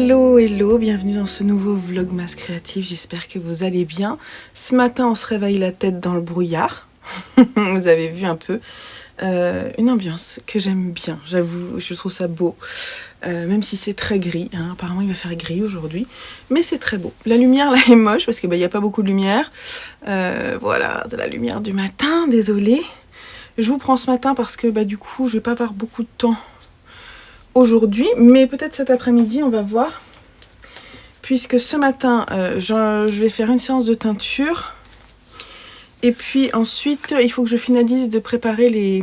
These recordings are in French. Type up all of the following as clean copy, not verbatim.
Hello, hello, bienvenue dans ce nouveau vlogmas créatif, j'espère que vous allez bien. Ce matin on se réveille la tête dans le brouillard, vous avez vu un peu, une ambiance que j'aime bien, j'avoue, je trouve ça beau, même si c'est très gris, hein. Apparemment il va faire gris aujourd'hui, mais c'est très beau. La lumière là est moche parce qu'il n'y a pas beaucoup de lumière, voilà, de la lumière du matin, désolée. Je vous prends ce matin parce que du coup je vais pas avoir beaucoup de temps aujourd'hui, mais peut-être cet après-midi, on va voir. Puisque ce matin, je vais faire une séance de teinture. Et puis ensuite, il faut que je finalise de préparer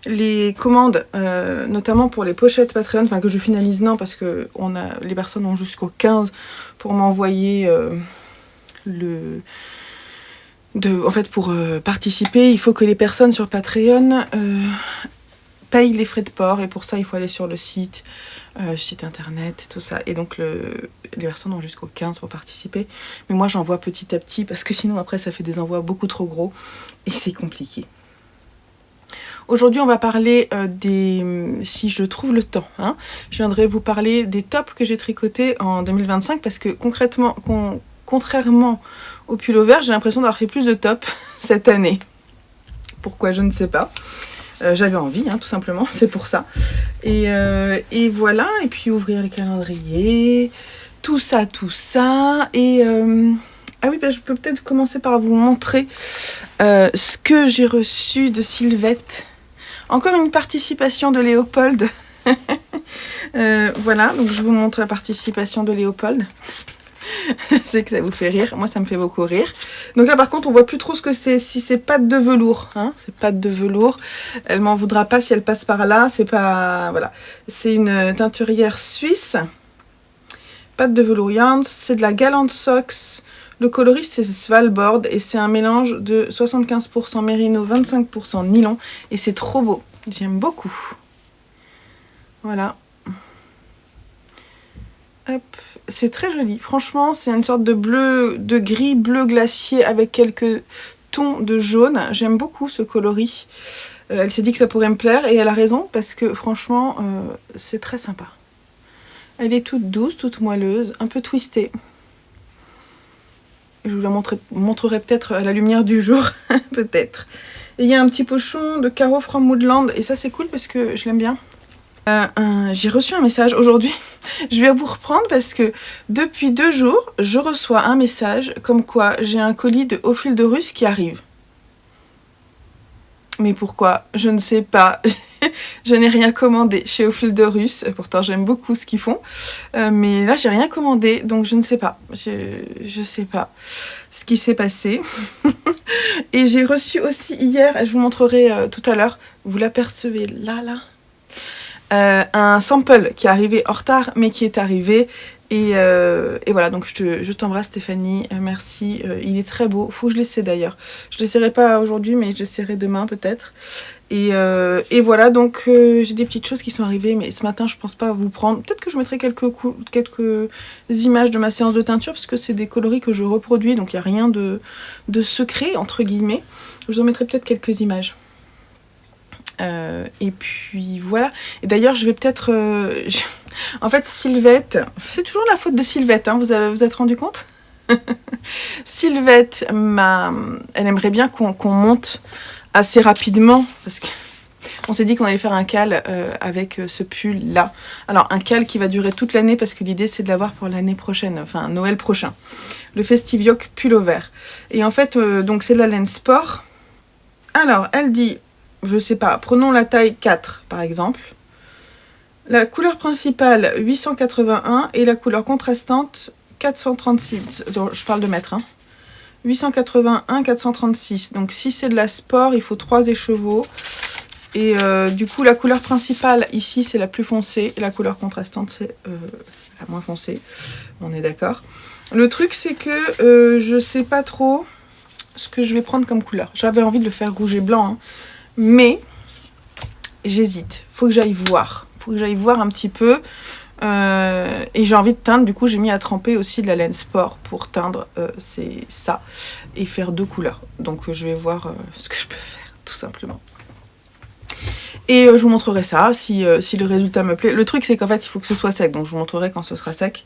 les commandes, notamment pour les pochettes Patreon. Enfin, que je finalise, non, parce que les personnes ont jusqu'au 15 pour m'envoyer en fait, pour participer, il faut que les personnes sur Patreon paye les frais de port, et pour ça il faut aller sur le site internet, tout ça, et donc les personnes ont jusqu'au 15 pour participer, mais moi j'envoie petit à petit parce que sinon après ça fait des envois beaucoup trop gros et c'est compliqué. Aujourd'hui on va parler si je trouve le temps, hein, je viendrai vous parler des tops que j'ai tricotés en 2025 parce que concrètement, contrairement au pull au vert, j'ai l'impression d'avoir fait plus de tops cette année. Pourquoi, je ne sais pas. J'avais envie, hein, tout simplement, c'est pour ça. Et voilà, et puis ouvrir les calendriers, tout ça. Et ah oui, je peux peut-être commencer par vous montrer ce que j'ai reçu de Sylvette. Encore une participation de Léopold. Voilà, donc je vous montre la participation de Léopold. Je sais que ça vous fait rire, moi ça me fait beaucoup rire. Donc là par contre on voit plus trop ce que c'est, si c'est pâte de velours, hein, c'est pâte de velours. Elle m'en voudra pas si elle passe par là, c'est pas, voilà. C'est une teinturière suisse, pâte de velours yarn, c'est de la Galant Socks. Le coloriste c'est Svalbard et c'est un mélange de 75% mérino, 25% nylon et c'est trop beau, j'aime beaucoup. Voilà. Hop. C'est très joli, franchement c'est une sorte de bleu, de gris bleu glacier avec quelques tons de jaune. J'aime beaucoup ce coloris. Elle s'est dit que ça pourrait me plaire et elle a raison parce que franchement c'est très sympa. Elle est toute douce, toute moelleuse, un peu twistée. Je vous la montrerai peut-être à la lumière du jour, peut-être. Et il y a un petit pochon de Caro from Woodland et ça c'est cool parce que je l'aime bien. J'ai reçu un message aujourd'hui, je vais vous reprendre parce que depuis 2 jours, je reçois un message comme quoi j'ai un colis de Au Fil de Russe qui arrive. Mais pourquoi? Je ne sais pas, je n'ai rien commandé chez Au Fil de Russe, pourtant j'aime beaucoup ce qu'ils font, mais là j'ai rien commandé, donc je ne sais pas, je sais pas ce qui s'est passé. Et j'ai reçu aussi hier, je vous montrerai tout à l'heure, vous l'apercevez là, un sample qui est arrivé en retard mais qui est arrivé et voilà, donc je t'embrasse Stéphanie, merci, il est très beau, faut que je l'essaie d'ailleurs, je l'essaierai pas aujourd'hui mais je l'essaierai demain peut-être et voilà, donc j'ai des petites choses qui sont arrivées mais ce matin je pense pas vous prendre, peut-être que je mettrai quelques images de ma séance de teinture parce que c'est des coloris que je reproduis donc il n'y a rien de secret entre guillemets, je vous en mettrai peut-être quelques images. Et puis voilà, et d'ailleurs je vais peut-être en fait Sylvette, c'est toujours la faute de Sylvette, hein, vous êtes rendu compte? Sylvette elle aimerait bien qu'on monte assez rapidement parce que on s'est dit qu'on allait faire un cal avec ce pull là. Alors un cal qui va durer toute l'année parce que l'idée c'est de l'avoir pour l'année prochaine, enfin Noël prochain, le Festive Yoke pull au vert. Et en fait donc c'est de la laine sport. Alors elle dit, je sais pas, prenons la taille 4 par exemple. La couleur principale 881 et la couleur contrastante 436. Je parle de mètres, hein. 881, 436. Donc si c'est de la sport, il faut 3 écheveaux. Et du coup, la couleur principale ici, c'est la plus foncée. Et la couleur contrastante, c'est la moins foncée. On est d'accord. Le truc, c'est que je sais pas trop ce que je vais prendre comme couleur. J'avais envie de le faire rouge et blanc, hein. Mais j'hésite, faut que j'aille voir. Faut que j'aille voir un petit peu. Et j'ai envie de teindre, du coup j'ai mis à tremper aussi de la laine sport pour teindre, c'est ça. Et faire 2 couleurs. Donc je vais voir ce que je peux faire, tout simplement. Et je vous montrerai ça si le résultat me plaît. Le truc c'est qu'en fait il faut que ce soit sec, donc je vous montrerai quand ce sera sec.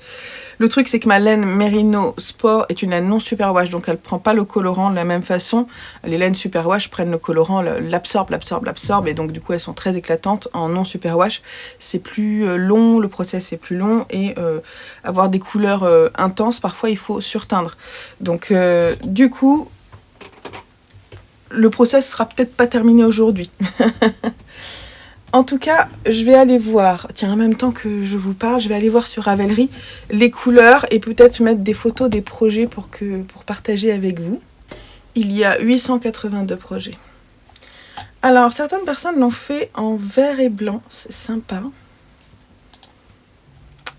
Le truc c'est que ma laine Merino Sport est une laine non superwash, donc elle prend pas le colorant de la même façon. Les laines superwash prennent le colorant, l'absorbent, et donc du coup elles sont très éclatantes. En non superwash c'est plus long, le process est plus long, et avoir des couleurs intenses, parfois il faut surteindre. Donc du coup, le process sera peut-être pas terminé aujourd'hui. En tout cas, je vais aller voir, tiens, en même temps que je vous parle, je vais aller voir sur Ravelry les couleurs et peut-être mettre des photos des projets pour partager avec vous. Il y a 882 projets. Alors, certaines personnes l'ont fait en vert et blanc, c'est sympa.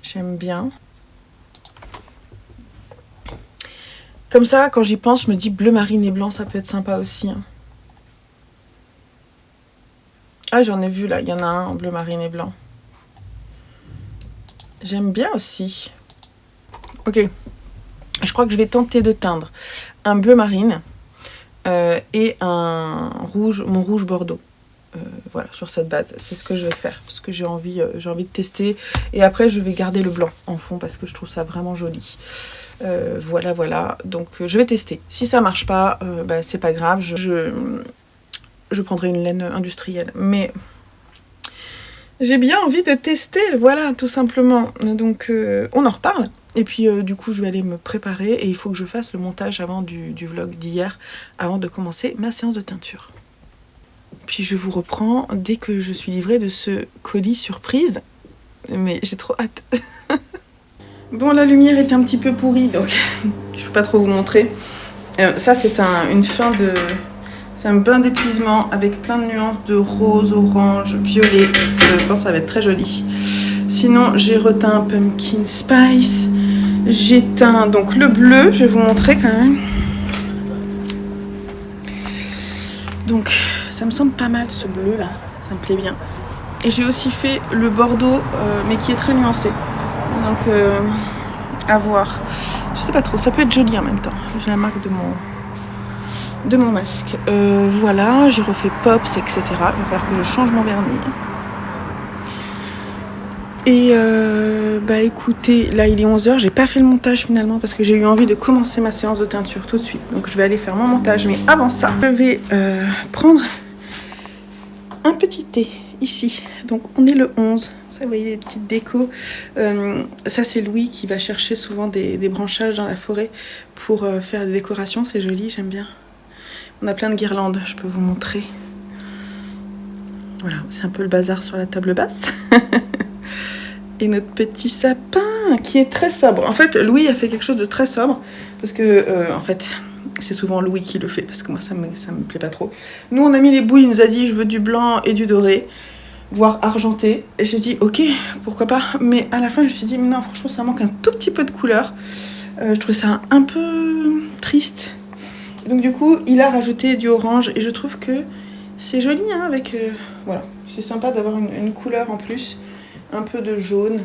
J'aime bien. Comme ça, quand j'y pense, je me dis bleu marine et blanc, ça peut être sympa aussi. Hein. Ah, j'en ai vu là, il y en a un en bleu marine et blanc. J'aime bien aussi. Ok, je crois que je vais tenter de teindre un bleu marine et un rouge, mon rouge bordeaux. Voilà, sur cette base, c'est ce que je vais faire parce que j'ai envie de tester. Et après, je vais garder le blanc en fond parce que je trouve ça vraiment joli. Voilà. Donc, je vais tester. Si ça marche pas, bah, c'est pas grave. Je prendrai une laine industrielle. Mais j'ai bien envie de tester, voilà, tout simplement. Donc, on en reparle. Et puis, du coup, je vais aller me préparer. Et il faut que je fasse le montage avant du vlog d'hier, avant de commencer ma séance de teinture. Puis, je vous reprends dès que je suis livrée de ce colis surprise. Mais j'ai trop hâte. Bon, la lumière est un petit peu pourrie, donc je ne peux pas trop vous montrer. Ça, c'est une fin de... C'est un bain d'épuisement avec plein de nuances de rose, orange, violet. Je pense que ça va être très joli. Sinon, j'ai reteint Pumpkin Spice. J'ai teint donc le bleu, je vais vous montrer quand même. Donc, ça me semble pas mal ce bleu là, ça me plaît bien. Et j'ai aussi fait le bordeaux, mais qui est très nuancé. Donc, à voir. Je sais pas trop, ça peut être joli en même temps. J'ai la marque de mon masque. Voilà, j'ai refait Pops, etc. Il va falloir que je change mon vernis. Et bah écoutez, là il est 11h, j'ai pas fait le montage finalement parce que j'ai eu envie de commencer ma séance de teinture tout de suite. Donc je vais aller faire mon montage, mais avant ça, je vais prendre un petit thé ici. Donc on est le 11, ça vous voyez les petites décos. Ça c'est Louis qui va chercher souvent des branchages dans la forêt pour faire des décorations, c'est joli, j'aime bien. On a plein de guirlandes, je peux vous montrer. Voilà, c'est un peu le bazar sur la table basse. Et notre petit sapin qui est très sobre. En fait, Louis a fait quelque chose de très sobre parce que, en fait, c'est souvent Louis qui le fait parce que moi, ça me plaît pas trop. Nous, on a mis les boules, il nous a dit je veux du blanc et du doré, voire argenté. Et j'ai dit ok, pourquoi pas. Mais à la fin, je me suis dit non, franchement, ça manque un tout petit peu de couleur. Je trouvais ça un peu triste. Donc du coup, il a rajouté du orange et je trouve que c'est joli hein, avec... voilà, c'est sympa d'avoir une couleur en plus. Un peu de jaune.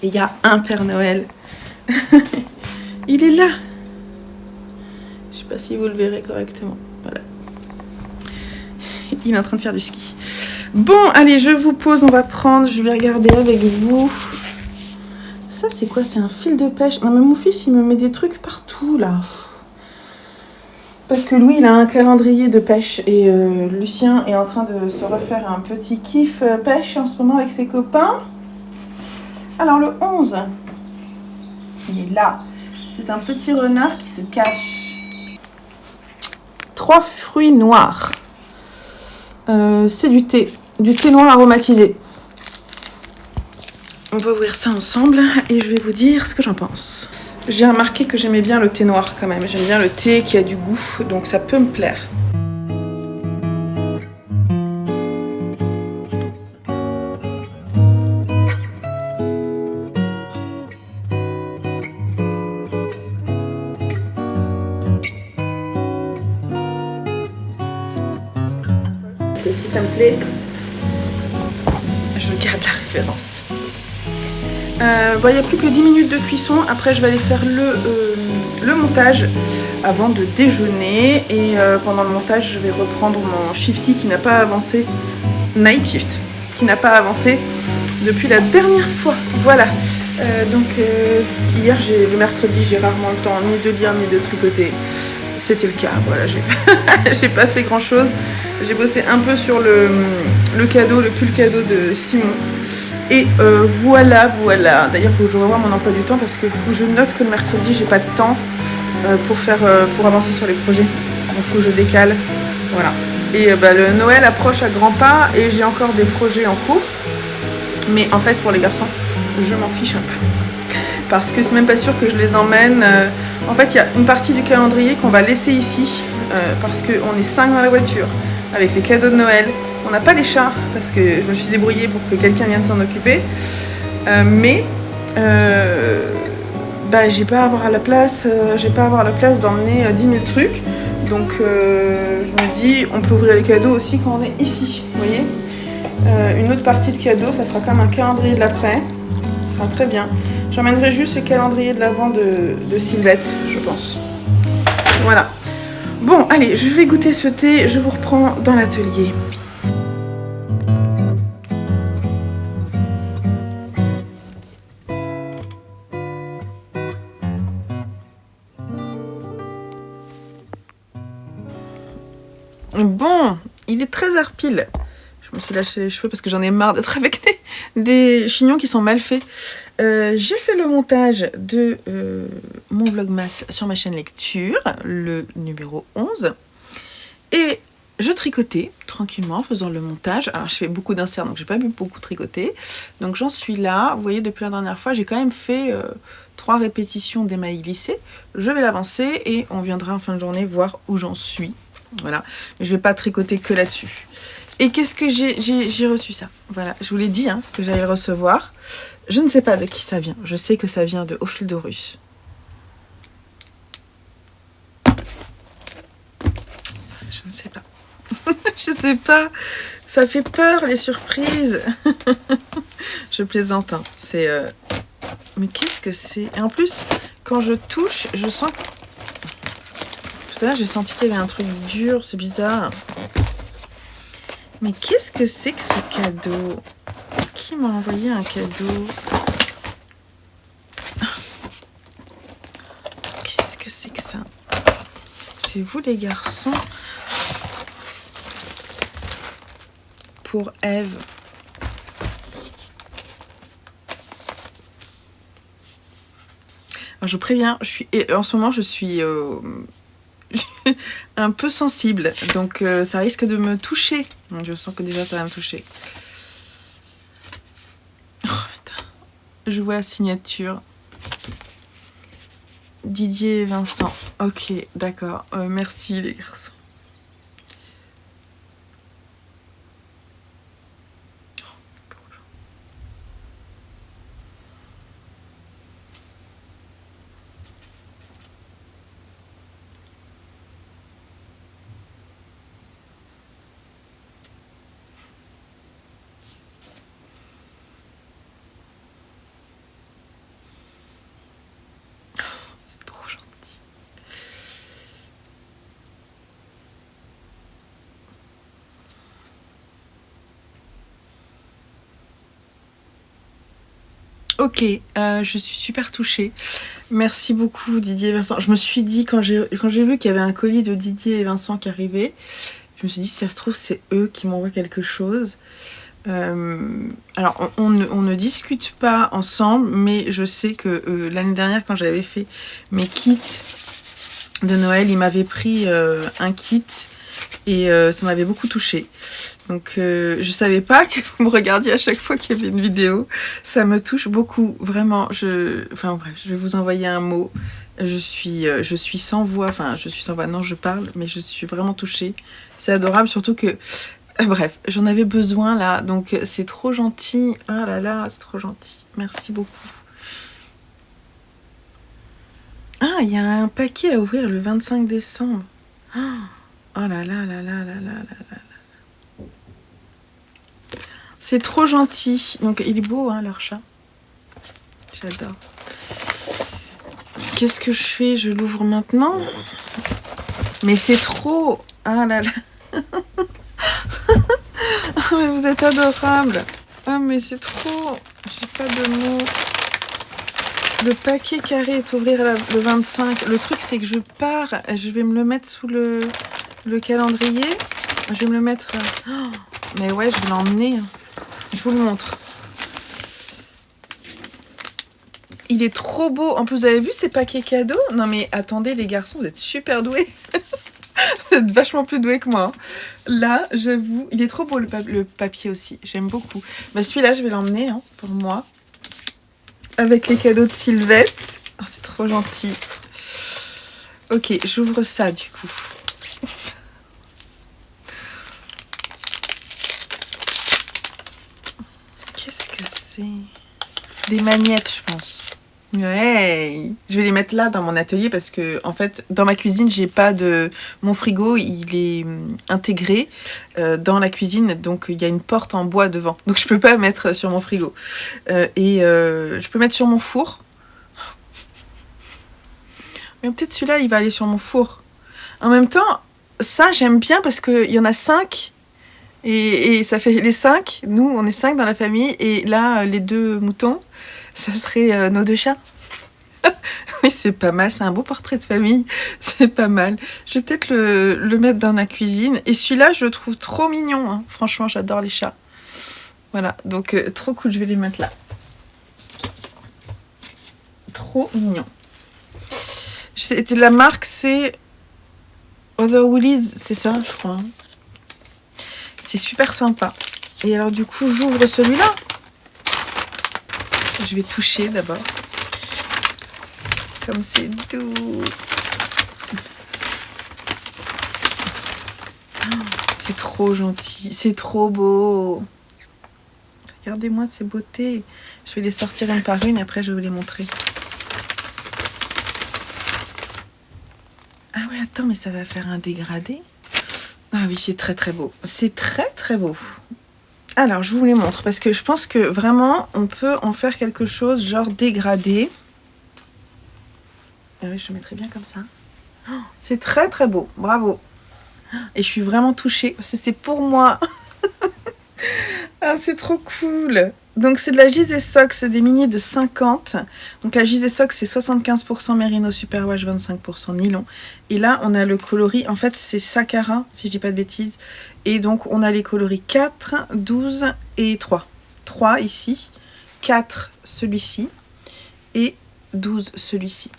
Et il y a un Père Noël. Il est là. Je sais pas si vous le verrez correctement. Voilà. Il est en train de faire du ski. Bon, allez, je vous pose. On va prendre. Je vais regarder avec vous. Ça, c'est quoi? C'est un fil de pêche. Non, mais mon fils, il me met des trucs partout, là. Parce que Louis, il a un calendrier de pêche et Lucien est en train de se refaire un petit kiff pêche en ce moment avec ses copains. Alors le 11, il est là. C'est un petit renard qui se cache. 3 fruits noirs. C'est du thé noir aromatisé. On va ouvrir ça ensemble et je vais vous dire ce que j'en pense. J'ai remarqué que j'aimais bien le thé noir quand même. J'aime bien le thé qui a du goût, donc ça peut me plaire. Et si ça me plaît, je garde la référence. Bon, il n'y a plus que 10 minutes de cuisson. Après, je vais aller faire le montage avant de déjeuner. Et pendant le montage, je vais reprendre mon shifty qui n'a pas avancé. Night shift, qui n'a pas avancé depuis la dernière fois. Voilà. Donc, hier, le mercredi, j'ai rarement le temps ni de lire ni de tricoter. C'était le cas. Voilà, j'ai pas fait grand chose. J'ai bossé un peu sur le cadeau, le pull cadeau de Simon. Et voilà. D'ailleurs, il faut que je revoie mon emploi du temps parce que faut que je note que le mercredi, j'ai pas de temps pour avancer sur les projets. Donc, il faut que je décale. Voilà. Et le Noël approche à grands pas et j'ai encore des projets en cours. Mais en fait, pour les garçons, je m'en fiche un peu. Parce que c'est même pas sûr que je les emmène. En fait, il y a une partie du calendrier qu'on va laisser ici. Parce qu'on est 5 dans la voiture. Avec les cadeaux de Noël. On n'a pas les chats. Parce que je me suis débrouillée pour que quelqu'un vienne s'en occuper. Mais j'ai pas à avoir la place. D'emmener 10 000 trucs. Donc je me dis, on peut ouvrir les cadeaux aussi quand on est ici. Vous voyez, une autre partie de cadeaux, ça sera comme un calendrier de l'après. Ça sera très bien. J'emmènerai juste le calendrier de l'avant de Sylvette, je pense. Voilà. Bon, allez, je vais goûter ce thé. Je vous reprends dans l'atelier. Bon, il est 13h pile. Je me suis lâché les cheveux parce que j'en ai marre d'être avec des chignons qui sont mal faits. J'ai fait le montage de mon vlogmas sur ma chaîne lecture, le numéro 11. Et je tricotais tranquillement en faisant le montage. Alors je fais beaucoup d'inserts, donc j'ai pas pu beaucoup tricoter. Donc j'en suis là. Vous voyez, depuis la dernière fois, j'ai quand même fait 3 répétitions d'émail glissé. Je vais l'avancer et on viendra en fin de journée voir où j'en suis. Voilà, mais je vais pas tricoter que là-dessus. Et qu'est-ce que j'ai reçu ça. Voilà, je vous l'ai dit que j'allais le recevoir. Je ne sais pas de qui ça vient. Je sais que ça vient de Au fil de Russe. Je ne sais pas. Je sais pas. Ça fait peur les surprises. Je plaisante. C'est. Mais qu'est-ce que c'est? Et en plus, quand je touche, je sens que. Tout à l'heure, j'ai senti qu'il y avait un truc dur, c'est bizarre. Mais qu'est-ce que c'est que ce cadeau? Qui m'a envoyé un cadeau? Qu'est-ce que c'est que ça? C'est vous les garçons? Pour Eve. Alors, je vous préviens, en ce moment, je suis... un peu sensible, donc ça risque de me toucher. Je sens que déjà ça va me toucher. Oh putain. Je vois la signature. Didier et Vincent. Ok, d'accord. Merci les garçons. Ok, je suis super touchée. Merci beaucoup Didier et Vincent. Je me suis dit, quand j'ai vu qu'il y avait un colis de Didier et Vincent qui arrivait, je me suis dit, si ça se trouve, c'est eux qui m'envoient quelque chose. Alors, on ne discute pas ensemble, mais je sais que l'année dernière, quand j'avais fait mes kits de Noël, ils m'avaient pris un kit et ça m'avait beaucoup touchée. Donc je savais pas que vous me regardiez à chaque fois qu'il y avait une vidéo. Ça me touche beaucoup, vraiment. Enfin bref, je vais vous envoyer un mot. Je suis sans voix, enfin je suis sans voix, non je parle, mais je suis vraiment touchée. C'est adorable, surtout que... bref, j'en avais besoin là, donc c'est trop gentil. Ah là là, c'est trop gentil. Merci beaucoup. Ah, il y a un paquet à ouvrir le 25 décembre. Oh là là là là là là là là. C'est trop gentil. Donc il est beau, hein, leur chat. J'adore. Qu'est-ce que je fais? Je l'ouvre maintenant? Mais c'est trop... Ah là là. Oh, mais vous êtes adorable. Ah mais c'est trop... J'ai pas de mots. Le paquet carré est ouvert le 25. Le truc c'est que je pars. Je vais me le mettre sous le calendrier. Je vais me le mettre... Oh, mais ouais, je vais l'emmener. Je vous le montre. Il est trop beau. En plus, vous avez vu ces paquets cadeaux? Non mais attendez les garçons, vous êtes super doués. Vous êtes vachement plus doués que moi. Là, j'avoue, il est trop beau le papier aussi. J'aime beaucoup. Bah, celui-là, je vais l'emmener pour moi. Avec les cadeaux de Sylvette. Oh, c'est trop gentil. Ok, j'ouvre ça du coup. Qu'est-ce que c'est? Des magnettes, je pense. Ouais, je vais les mettre là dans mon atelier parce que en fait dans ma cuisine j'ai pas de... Mon frigo il est intégré dans la cuisine, donc il y a une porte en bois devant, donc je peux pas mettre sur mon frigo je peux mettre sur mon four, mais peut-être celui-là il va aller sur mon four. En même temps ça j'aime bien parce qu'il y en a 5 et ça fait les 5, nous on est 5 dans la famille et là les 2 moutons ça serait nos 2 chats. Oui, c'est pas mal. C'est un beau portrait de famille. C'est pas mal. Je vais peut-être le mettre dans la cuisine. Et celui-là, je le trouve trop mignon. Hein. Franchement, j'adore les chats. Voilà. Donc, trop cool. Je vais les mettre là. Trop mignon. La marque, c'est Other Woolies. C'est ça, je crois. C'est super sympa. Et alors, du coup, j'ouvre celui-là. Je vais toucher d'abord. Comme c'est doux. Oh, c'est trop gentil. C'est trop beau. Regardez-moi ces beautés. Je vais les sortir une par une et après je vais vous les montrer. Ah ouais, attends, mais ça va faire un dégradé. Ah oui, c'est très très beau. C'est très très beau. Alors, je vous les montre parce que je pense que vraiment, on peut en faire quelque chose genre dégradé. Ah oui, je le mettrai bien comme ça. Oh, c'est très très beau, bravo. Et je suis vraiment touchée parce que c'est pour moi. Ah, c'est trop cool. Donc, c'est de la Giz & Sox, c'est des mini de 50. Donc, la Giz & Sox, c'est 75% Merino Superwash, 25% nylon. Et là, on a le coloris, en fait, c'est Sakara, si je dis pas de bêtises. Et donc, on a les coloris 4, 12 et 3. 3 ici, 4 celui-ci et 12 celui-ci.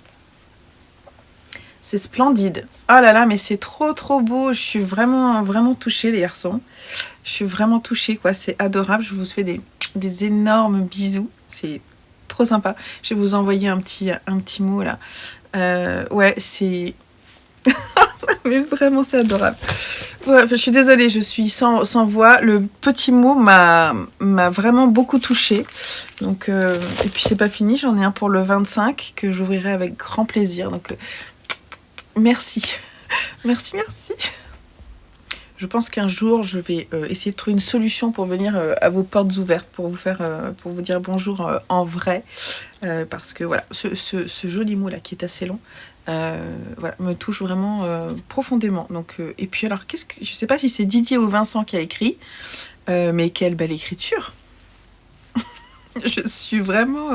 C'est splendide. Oh là là, mais c'est trop trop beau. Je suis vraiment vraiment touchée les garçons. Je suis vraiment touchée quoi. C'est adorable. Je vous fais des énormes bisous. C'est trop sympa. Je vais vous envoyer un petit mot là. Ouais, c'est... mais vraiment c'est adorable. Ouais, je suis désolée, je suis sans voix. Le petit mot m'a vraiment beaucoup touchée. Donc, et puis c'est pas fini. J'en ai un pour le 25 que j'ouvrirai avec grand plaisir. Donc... merci. Merci. Je pense qu'un jour, je vais essayer de trouver une solution pour venir à vos portes ouvertes, pour vous dire bonjour en vrai. Parce que voilà, ce joli mot là qui est assez long, voilà, me touche vraiment profondément. Donc, et puis alors, je sais pas si c'est Didier ou Vincent qui a écrit, mais quelle belle écriture. Je suis vraiment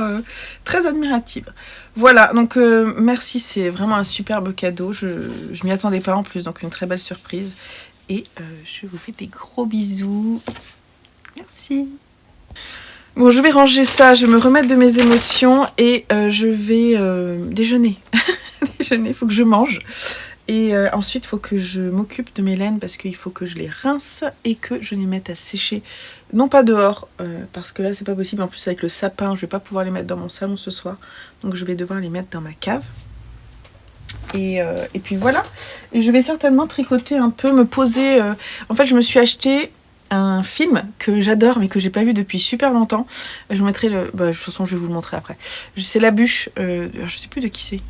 très admirative. Voilà, donc merci, c'est vraiment un superbe cadeau. Je m'y attendais pas en plus, donc une très belle surprise. Et je vous fais des gros bisous. Merci. Bon, je vais ranger ça, je vais me remettre de mes émotions et je vais déjeuner. Déjeuner, il faut que je mange. Et ensuite, il faut que je m'occupe de mes laines parce qu'il faut que je les rince et que je les mette à sécher. Non pas dehors, parce que là, c'est pas possible. En plus, avec le sapin, je vais pas pouvoir les mettre dans mon salon ce soir. Donc, je vais devoir les mettre dans ma cave. Et puis voilà. Et je vais certainement tricoter un peu, me poser. En fait, je me suis acheté un film que j'adore, mais que j'ai pas vu depuis super longtemps. Je vous mettrai le... Bah, de toute façon, je vais vous le montrer après. C'est La Bûche. Je sais plus de qui c'est.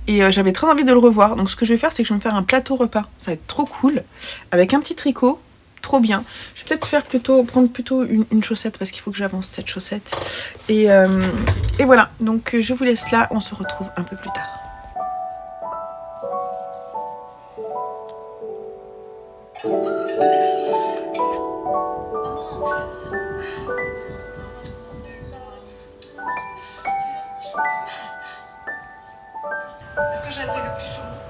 Et j'avais très envie de le revoir. Donc ce que je vais faire, c'est que je vais me faire un plateau repas. Ça va être trop cool. Avec un petit tricot. trop bien. Je vais peut-être faire prendre plutôt une chaussette parce qu'il faut que j'avance cette chaussette. Et voilà, donc je vous laisse là, on se retrouve un peu plus tard. Ce que j'aimerais le plus au monde,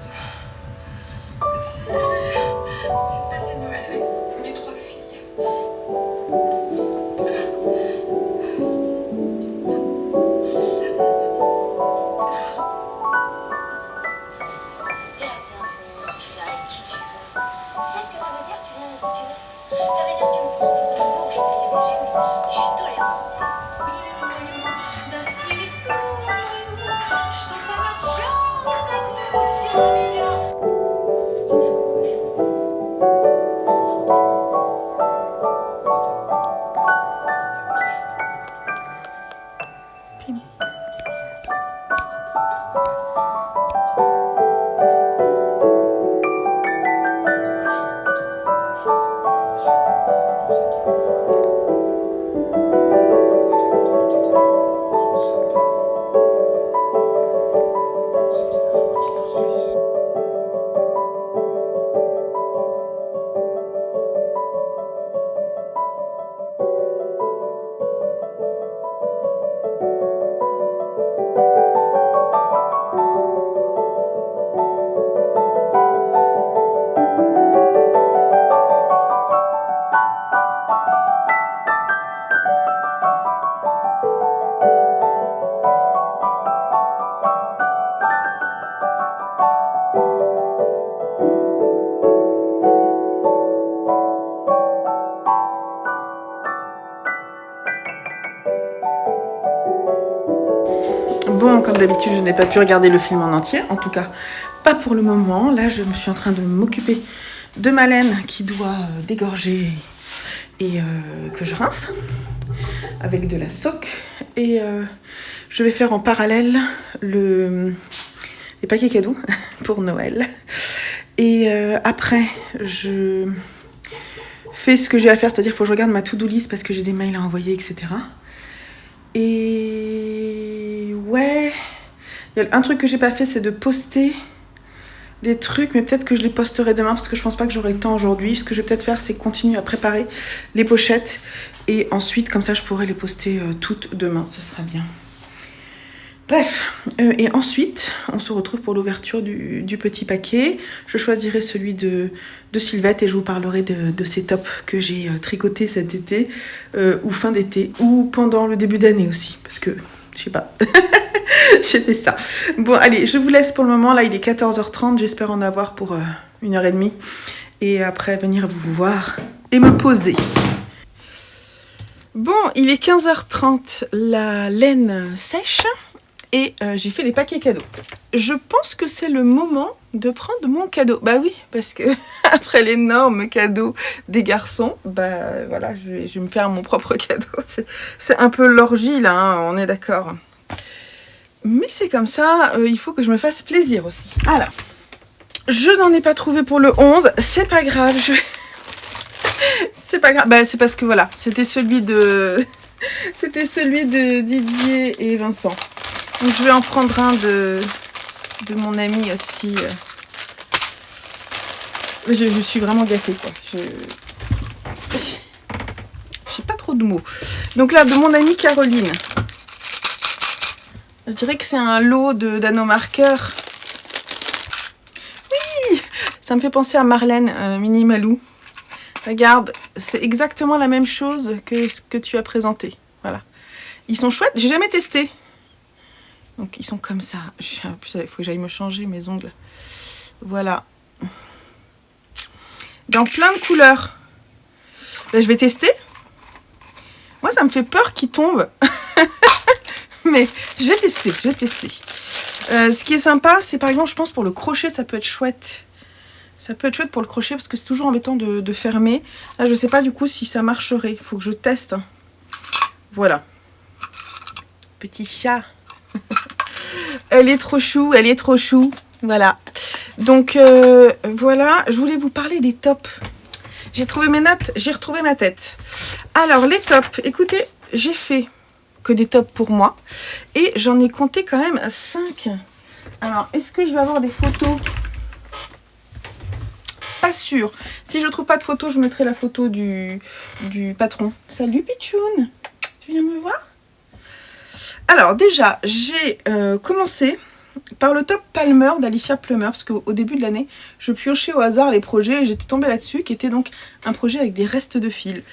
c'est de passer Noël avec mes 3 filles. T'es la bienvenue, tu viens avec qui tu veux. Tu sais ce que ça veut dire, tu viens avec qui tu veux? Ça veut dire tu me prends pour une bourge PCBG, mais je suis tolérante. Bon, comme d'habitude, je n'ai pas pu regarder le film en entier, en tout cas pas pour le moment. Là, je me suis en train de m'occuper de ma laine qui doit dégorger et que je rince avec de la soque. Et je vais faire en parallèle les paquets cadeaux pour Noël. Et après, je fais ce que j'ai à faire, c'est-à-dire qu'il faut que je regarde ma to-do list parce que j'ai des mails à envoyer, etc. Et ouais, il y a un truc que j'ai pas fait, c'est de poster des trucs, mais peut-être que je les posterai demain parce que je pense pas que j'aurai le temps aujourd'hui. Ce que je vais peut-être faire, c'est continuer à préparer les pochettes et ensuite, comme ça, je pourrai les poster toutes demain. Ce sera bien. Bref, et ensuite, on se retrouve pour l'ouverture du petit paquet. Je choisirai celui de Sylvette et je vous parlerai de ces tops que j'ai tricotés cet été, ou fin d'été, ou pendant le début d'année aussi, parce que, je sais pas, j'ai fait ça. Bon, allez, je vous laisse pour le moment. Là, il est 14h30, j'espère en avoir pour 1h30. Et après, venir vous voir et me poser. Bon, il est 15h30, la laine sèche. Et j'ai fait les paquets cadeaux. Je pense que c'est le moment de prendre mon cadeau. Bah oui, parce que après l'énorme cadeau des garçons, bah voilà, je vais me faire mon propre cadeau. C'est un peu l'orgie là, hein, on est d'accord. Mais c'est comme ça, il faut que je me fasse plaisir aussi. Alors, je n'en ai pas trouvé pour le 11, c'est pas grave. C'est pas grave, bah, c'est parce que voilà, c'était celui de Didier et Vincent. Donc je vais en prendre un de mon ami aussi. Je suis vraiment gâtée quoi. J'ai pas trop de mots. Donc là, de mon amie Caroline. Je dirais que c'est un lot d'anomarqueurs. Oui, ça me fait penser à Marlène, Mini Malou. Regarde, c'est exactement la même chose que ce que tu as présenté. Voilà. Ils sont chouettes, j'ai jamais testé. Donc ils sont comme ça. En plus, il faut que j'aille me changer mes ongles. Voilà. Dans plein de couleurs. Ben, je vais tester. Moi, ça me fait peur qu'ils tombent. Mais je vais tester. Ce qui est sympa, c'est par exemple, je pense pour le crochet, ça peut être chouette. Ça peut être chouette pour le crochet parce que c'est toujours embêtant de fermer. Là, je sais pas du coup si ça marcherait. Il faut que je teste. Voilà. Petit chat. Elle est trop chou, Voilà. Donc, voilà. Je voulais vous parler des tops. J'ai trouvé mes notes, j'ai retrouvé ma tête. Alors, les tops. Écoutez, j'ai fait que des tops pour moi. Et j'en ai compté quand même 5. Alors, est-ce que je vais avoir des photos? Pas sûr. Si je trouve pas de photos, je mettrai la photo du patron. Salut Pichoun, tu viens me voir? Alors déjà, j'ai commencé par le top Palmer d'Alicia Plummer, parce qu'au début de l'année, je piochais au hasard les projets et j'étais tombée là-dessus, qui était donc un projet avec des restes de fil.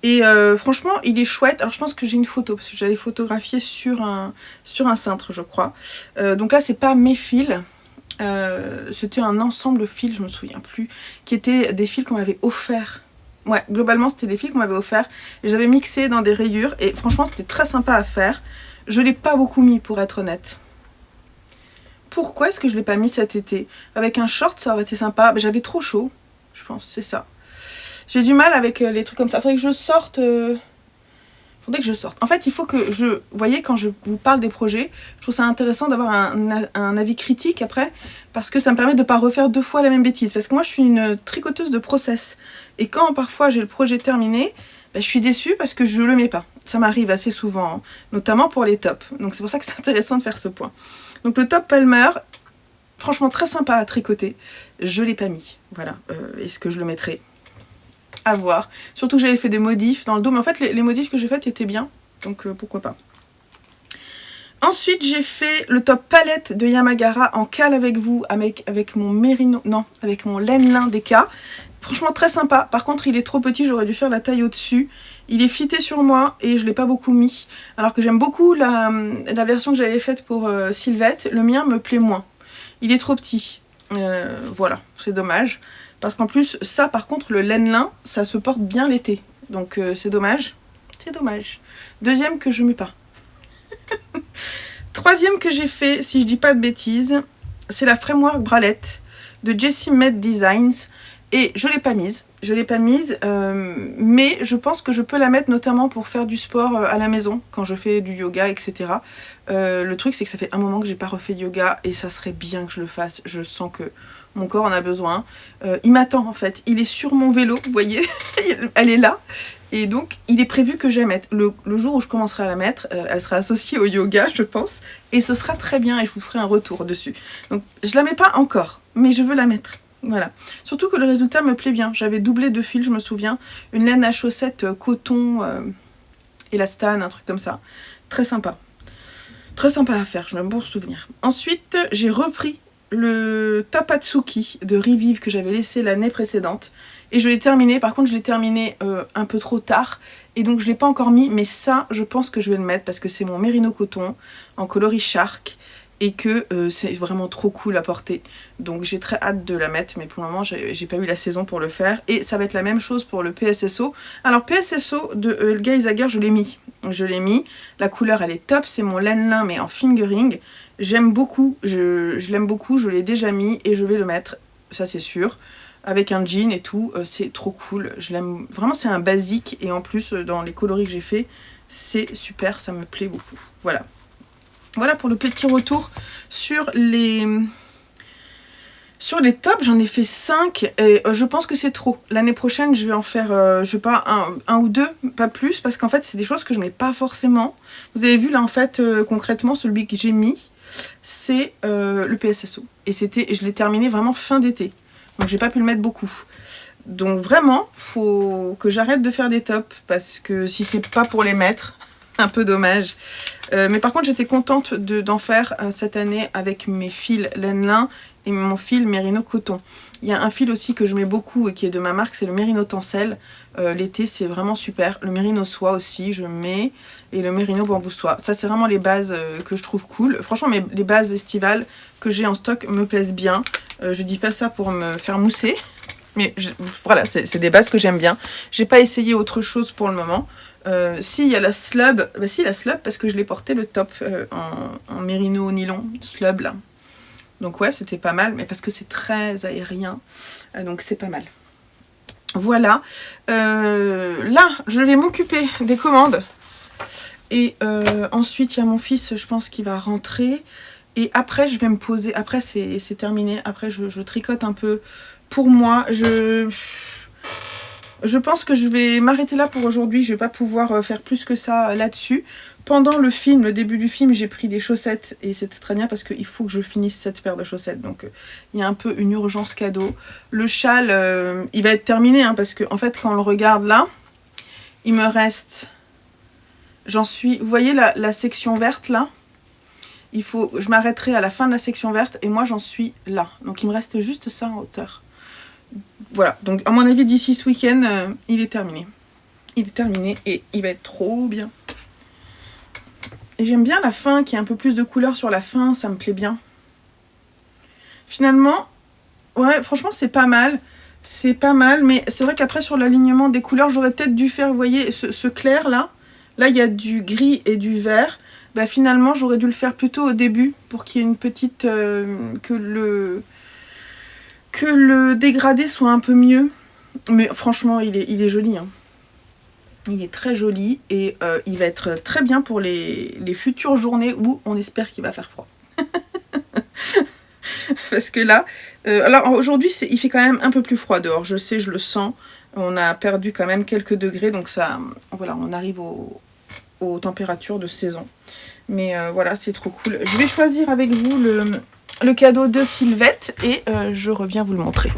Et franchement, il est chouette. Alors je pense que j'ai une photo, parce que j'avais photographié sur un cintre, je crois. Donc là, c'est pas mes fils. C'était un ensemble de fils, je me souviens plus, qui étaient des fils qu'on m'avait offerts. Ouais, globalement, c'était des fils qu'on m'avait offerts. Et j'avais mixé dans des rayures. Et franchement, c'était très sympa à faire. Je l'ai pas beaucoup mis, pour être honnête. Pourquoi est-ce que je l'ai pas mis cet été? Avec un short, ça aurait été sympa. Mais j'avais trop chaud, je pense, c'est ça. J'ai du mal avec les trucs comme ça. Faudrait que je sorte. Faudrait que je sorte. En fait, il faut que je... Vous voyez, quand je vous parle des projets, je trouve ça intéressant d'avoir un avis critique après, parce que ça me permet de ne pas refaire 2 fois la même bêtise. Parce que moi, je suis une tricoteuse de process. Et quand parfois j'ai le projet terminé, ben, je suis déçue parce que je le mets pas. Ça m'arrive assez souvent, hein, notamment pour les tops. Donc c'est pour ça que c'est intéressant de faire ce point. Donc le top Palmer, franchement très sympa à tricoter. Je l'ai pas mis. Voilà. Est-ce que je le mettrai? À voir. Surtout que j'avais fait des modifs dans le dos. Mais en fait, les modifs que j'ai faits étaient bien. Donc pourquoi pas. Ensuite, j'ai fait le top palette de Yamagara en cale avec vous, avec mon mérino, non, avec mon laine lin DK. Franchement très sympa. Par contre, il est trop petit, j'aurais dû faire la taille au-dessus. Il est fité sur moi et je l'ai pas beaucoup mis. Alors que j'aime beaucoup la version que j'avais faite pour Sylvette. Le mien me plaît moins. Il est trop petit. Voilà, c'est dommage. Parce qu'en plus, ça par contre, le laine lin, ça se porte bien l'été. Donc c'est dommage. C'est dommage. Deuxième que je mets pas. Troisième que j'ai fait, si je dis pas de bêtises, c'est la framework bralette de Jessie Med Designs. Et je l'ai pas mise. Je l'ai pas mise, mais je pense que je peux la mettre notamment pour faire du sport à la maison, quand je fais du yoga, etc. Le truc, c'est que ça fait un moment que j'ai pas refait de yoga et ça serait bien que je le fasse. Je sens que mon corps en a besoin. Il m'attend en fait. Il est sur mon vélo, vous voyez. Elle est là. Et donc, il est prévu que je la mette. Le jour où je commencerai à la mettre, elle sera associée au yoga, je pense. Et ce sera très bien et je vous ferai un retour dessus. Donc, je la mets pas encore, mais je veux la mettre. Voilà. Surtout que le résultat me plaît bien. J'avais doublé de fils, je me souviens. Une laine à chaussettes coton élastane, un truc comme ça. Très sympa. Très sympa à faire, j'ai un bon souvenir. Ensuite, j'ai repris le top Atsuki de Revive que j'avais laissé l'année précédente. Et je l'ai terminé. Par contre, je l'ai terminé un peu trop tard. Et donc, je ne l'ai pas encore mis. Mais ça, je pense que je vais le mettre parce que c'est mon mérino coton en coloris shark. Et que c'est vraiment trop cool à porter. Donc j'ai très hâte de la mettre, mais pour le moment j'ai pas eu la saison pour le faire. Et ça va être la même chose pour le PSSO. Alors PSSO de Helga Izaguirre, je l'ai mis. Je l'ai mis. La couleur elle est top, c'est mon laine lin mais en fingering. J'aime beaucoup, je l'aime beaucoup, je l'ai déjà mis et je vais le mettre, ça c'est sûr. Avec un jean et tout, c'est trop cool. Je l'aime vraiment, c'est un basique et en plus dans les coloris que j'ai fait, c'est super, ça me plaît beaucoup. Voilà. Voilà pour le petit retour sur les tops. J'en ai fait 5 et je pense que c'est trop. L'année prochaine, je vais en faire, je sais pas, un ou deux, pas plus, parce qu'en fait, c'est des choses que je n'ai pas forcément. Vous avez vu là, en fait, concrètement, celui que j'ai mis, c'est le PSSO. Et je l'ai terminé vraiment fin d'été. Donc, j'ai pas pu le mettre beaucoup. Donc, vraiment, faut que j'arrête de faire des tops, parce que si c'est pas pour les mettre... un peu dommage. Mais par contre, j'étais contente d'en faire cette année avec mes fils laine lin et mon fil mérino coton. Il y a un fil aussi que je mets beaucoup et qui est de ma marque, c'est le mérino tencel. L'été, c'est vraiment super. Le mérino soie aussi, je mets. Et le mérino bambou soie. Ça, c'est vraiment les bases que je trouve cool. Franchement, les bases estivales que j'ai en stock me plaisent bien. Je dis pas ça pour me faire mousser. Mais voilà, c'est des bases que j'aime bien. J'ai pas essayé autre chose pour le moment. Si, il y a la slub. Bah si, la slub, parce que je l'ai porté le top en mérino nylon slub là. Donc ouais, c'était pas mal, mais parce que c'est très aérien. Donc c'est pas mal. Voilà. Là, je vais m'occuper des commandes. Et ensuite, il y a mon fils, je pense, qui va rentrer. Et après, je vais me poser. Après, c'est terminé. Après, je tricote un peu pour moi. Je pense que je vais m'arrêter là pour aujourd'hui. Je vais pas pouvoir faire plus que ça là-dessus. Pendant le film, le début du film, j'ai pris des chaussettes et c'était très bien parce qu'il faut que je finisse cette paire de chaussettes. Donc il y a un peu une urgence cadeau. Le châle, il va être terminé hein, parce que en fait quand on le regarde là, il me reste... J'en suis... Vous voyez la section verte là? Je m'arrêterai à la fin de la section verte et moi j'en suis là. Donc il me reste juste ça en hauteur. Voilà, donc à mon avis d'ici ce week-end, il est terminé. Il est terminé et il va être trop bien. Et j'aime bien la fin, qui a un peu plus de couleur sur la fin, ça me plaît bien. Finalement, ouais, franchement c'est pas mal. C'est pas mal, mais c'est vrai qu'après sur l'alignement des couleurs, j'aurais peut-être dû faire, vous voyez, ce clair là. Là il y a du gris et du vert. Bah, finalement j'aurais dû le faire plutôt au début pour qu'il y ait une petite... que le dégradé soit un peu mieux. Mais franchement il est joli hein. Il est très joli et il va être très bien pour les futures journées où on espère qu'il va faire froid. Parce que là, alors aujourd'hui il fait quand même un peu plus froid dehors, je sais, je le sens. On a perdu quand même quelques degrés, donc ça, voilà, on arrive aux températures de saison. Mais voilà, c'est trop cool. Je vais choisir avec vous le cadeau de Sylvette et je reviens vous le montrer.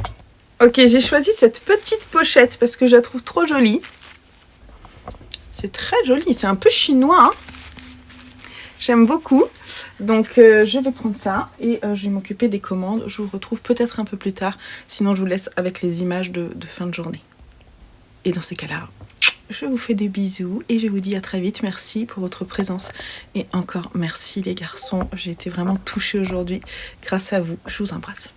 Ok, j'ai choisi cette petite pochette parce que je la trouve trop jolie. C'est très joli, c'est un peu chinois. Hein, j'aime beaucoup. Donc je vais prendre ça et je vais m'occuper des commandes. Je vous retrouve peut-être un peu plus tard. Sinon je vous laisse avec les images de fin de journée. Et dans ces cas-là, je vous fais des bisous et je vous dis à très vite. Merci pour votre présence. Et encore merci les garçons. J'ai été vraiment touchée aujourd'hui grâce à vous. Je vous embrasse.